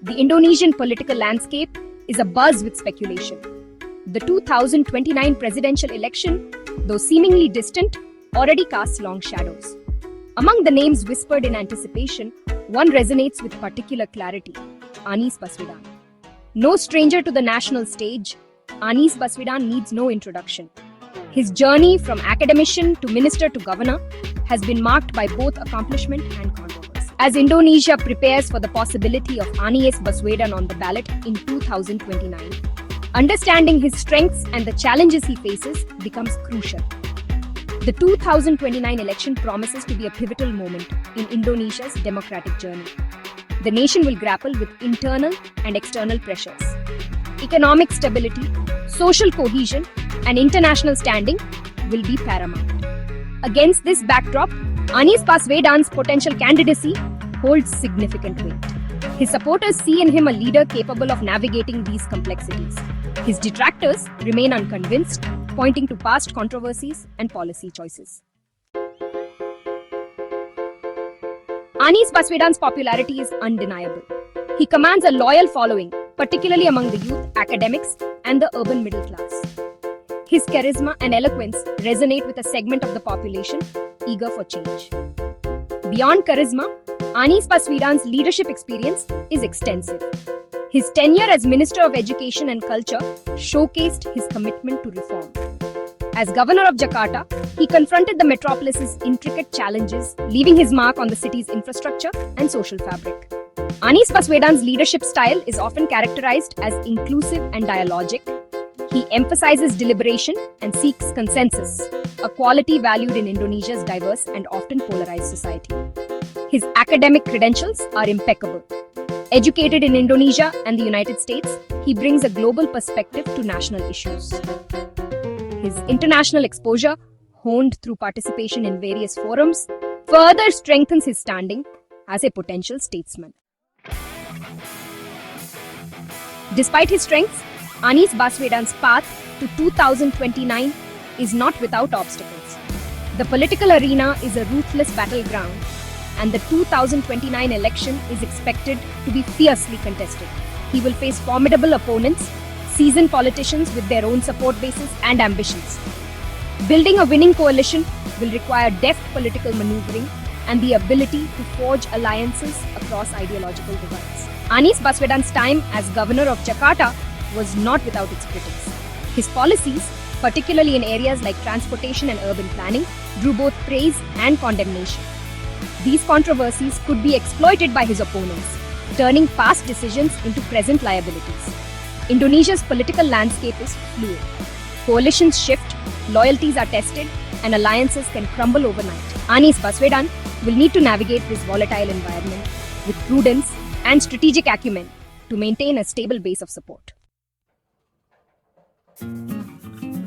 The Indonesian political landscape is abuzz with speculation. The 2029 presidential election, though seemingly distant, already casts long shadows. Among the names whispered in anticipation, one resonates with particular clarity: Anies Baswedan. No stranger to the national stage, Anies Baswedan needs no introduction. His journey from academician to minister to governor has been marked by both accomplishment and controversy. As Indonesia prepares for the possibility of Anies Baswedan on the ballot in 2029, understanding his strengths and the challenges he faces becomes crucial. The 2029 election promises to be a pivotal moment in Indonesia's democratic journey. The nation will grapple with internal and external pressures. Economic stability, social cohesion, and international standing will be paramount. Against this backdrop, Anies Baswedan's potential candidacy holds significant weight. His supporters see in him a leader capable of navigating these complexities. His detractors remain unconvinced, pointing to past controversies and policy choices. Anies Baswedan's popularity is undeniable. He commands a loyal following, particularly among the youth, academics, and the urban middle class. His charisma and eloquence resonate with a segment of the population eager for change. Beyond charisma, Anies Baswedan's leadership experience is extensive. His tenure as Minister of Education and Culture showcased his commitment to reform. As Governor of Jakarta, he confronted the metropolis's intricate challenges, leaving his mark on the city's infrastructure and social fabric. Anies Baswedan's leadership style is often characterized as inclusive and dialogic. He emphasizes deliberation and seeks consensus, a quality valued in Indonesia's diverse and often polarized society. His academic credentials are impeccable. Educated in Indonesia and the United States, he brings a global perspective to national issues. His international exposure, honed through participation in various forums, further strengthens his standing as a potential statesman. Despite his strengths, Anies Baswedan's path to 2029 is not without obstacles. The political arena is a ruthless battleground, and the 2029 election is expected to be fiercely contested. He will face formidable opponents, seasoned politicians with their own support bases and ambitions. Building a winning coalition will require deft political maneuvering and the ability to forge alliances across ideological divides. Anies Baswedan's time as Governor of Jakarta was not without its critics. His policies, particularly in areas like transportation and urban planning, drew both praise and condemnation. These controversies could be exploited by his opponents, turning past decisions into present liabilities. Indonesia's political landscape is fluid. Coalitions shift, loyalties are tested, and alliances can crumble overnight. Anies Baswedan will need to navigate this volatile environment with prudence and strategic acumen to maintain a stable base of support.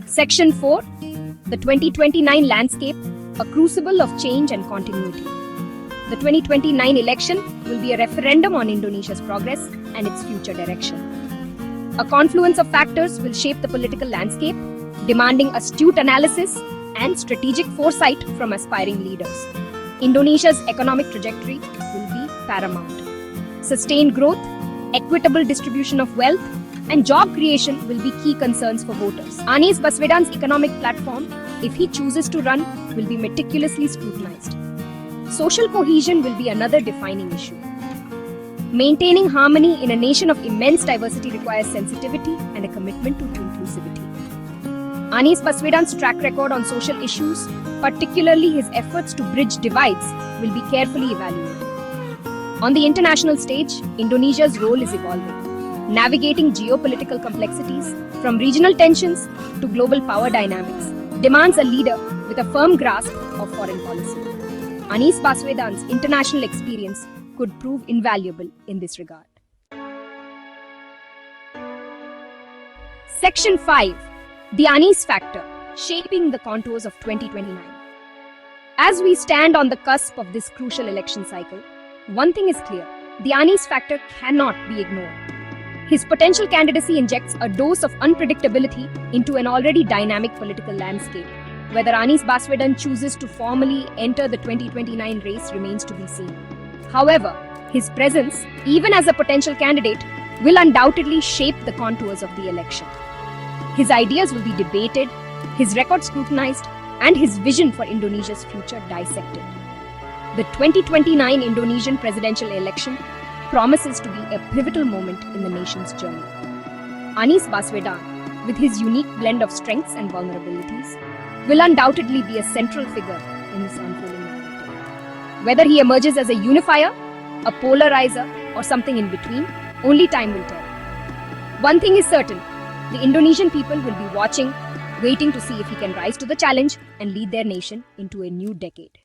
Section 4. The 2029 Landscape, a crucible of change and continuity. The 2029 election will be a referendum on Indonesia's progress and its future direction. A confluence of factors will shape the political landscape, demanding astute analysis and strategic foresight from aspiring leaders. Indonesia's economic trajectory will be paramount. Sustained growth, equitable distribution of wealth, and job creation will be key concerns for voters. Anies Baswedan's economic platform, if he chooses to run, will be meticulously scrutinized. Social cohesion will be another defining issue. Maintaining harmony in a nation of immense diversity requires sensitivity and a commitment to inclusivity. Anies Baswedan's track record on social issues, particularly his efforts to bridge divides, will be carefully evaluated. On the international stage, Indonesia's role is evolving, navigating geopolitical complexities from regional tensions to global power dynamics, demands a leader with a firm grasp of foreign policy. Anies Baswedan's international experience could prove invaluable in this regard. Section 5. The Anies Factor, shaping the contours of 2029. As we stand on the cusp of this crucial election cycle, one thing is clear: the Anies Factor cannot be ignored. His potential candidacy injects a dose of unpredictability into an already dynamic political landscape. Whether Anies Baswedan chooses to formally enter the 2029 race remains to be seen. However, His presence, even as a potential candidate, will undoubtedly shape the contours of the election. His ideas will be debated, his record scrutinized, and his vision for Indonesia's future dissected. The 2029 Indonesian presidential election promises to be a pivotal moment in the nation's journey. Anies Baswedan, with his unique blend of strengths and vulnerabilities, will undoubtedly be a central figure in this unfolding narrative. Whether he emerges as a unifier, a polarizer, or something in between, only time will tell. One thing is certain, the Indonesian people will be watching, waiting to see if he can rise to the challenge and lead their nation into a new decade.